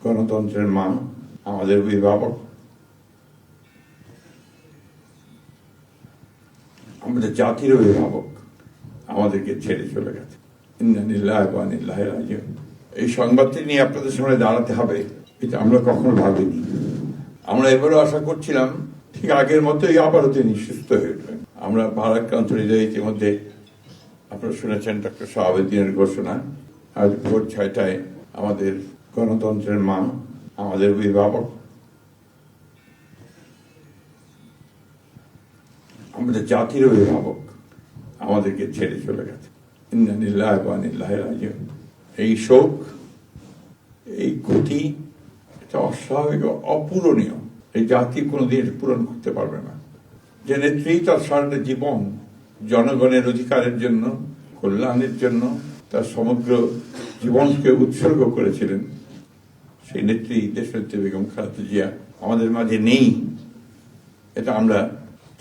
গণতন্ত্রের মা, আমাদের অভিভাবক, আমাদের জাতির অভিভাবক আমাদেরকে ছেড়ে চলে গেছে। ইন্না লিল্লাহি ওয়া ইন্না ইলাইহি রাজিউন। এই সংবাদটি নিয়ে আপনাদের সামনে দাঁড়াতে হবে, এটা আমরা কখনো ভাবিনি। আমরা এবারও আশা করছিলাম ঠিক আগের মতোই আবারও তিনি সুস্থ হয়ে উঠবেন। আমরা ভারাক্রান্ত হৃদয়ে ইতিমধ্যে আপনারা শুনেছেন ডক্টর শাহাবুদ্দিনের ঘোষণা। আজ ভোর 6টায় আমাদের গণতন্ত্রের মা, আমাদের অভিভাবক, আমাদের জাতির অভিভাবক আমাদেরকে ছেড়ে চলে গেছে। ইন্না লিল্লাহি ওয়া ইন্না ইলাইহি রাজিউন। এই শোক, এই ক্ষতি, এটা অস্বাভাবিক, অপূরণীয়। এই জাতি কোনোদিন পূরণ করতে পারবে না। যে নেত্রী তার সারাটা জীবন জনগণের অধিকারের জন্য, কল্যাণের জন্য তার সমগ্র জীবনকে উৎসর্গ করেছিলেন, সেই নেত্রী দেশনেত্রী বেগম খালেদা জিয়া আমাদের মাঝে নেই। এটা আমরা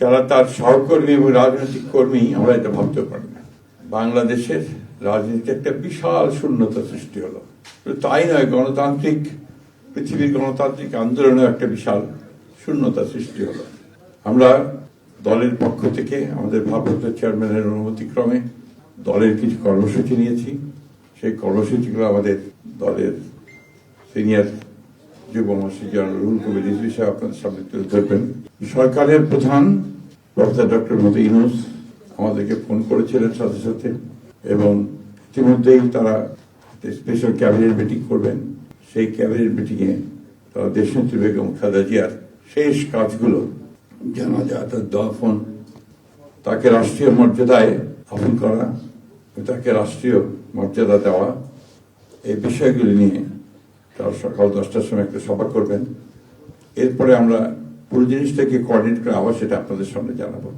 যারা তার সহকর্মী এবং রাজনৈতিক কর্মী, আমরা এটা ভাবতে পারি না। বাংলাদেশের রাজনীতিতে একটা বিশাল শূন্যতা সৃষ্টি হলো। তাই নয়, পৃথিবীর গণতান্ত্রিক আন্দোলনে একটা বিশাল শূন্যতা সৃষ্টি হলো। আমরা দলের পক্ষ থেকে আমাদের ভারপ্রাপ্ত চেয়ারম্যানের অনুমতিক্রমে দলের কিছু কর্মসূচি নিয়েছি। সেই কর্মসূচিগুলো আমাদের দলের সিনিয়র যুব মহাসচিব জেনারেল রুহুল কবির রিজভী সাহেব আপনাদের সামনে তুলে ধরবেন। সরকারের প্রধান প্রফেসর ডক্টর মোহাম্মদ ইউনূস আমাদেরকে ফোন করেছিলেন সাথে সাথে, এবং ইতিমধ্যেই তারা স্পেশাল ক্যাবিনেট মিটিং করবেন। সেই ক্যাবিনেট মিটিংয়ে তারা দেশনেত্রী বেগম খালেদা জিয়ার শেষ কাজগুলো, জানাজা, তার দাফন, তাকে রাষ্ট্রীয় মর্যাদায় দাফন করা, তাকে রাষ্ট্রীয় মর্যাদা দেওয়া, এই বিষয়গুলি নিয়ে তারা সকাল 10টার সময় একটা সভা করবেন। এরপরে আমরা পুরো জিনিসটাকে কোঅর্ডিনেট করে আবার সেটা আপনাদের সামনে জানাবো।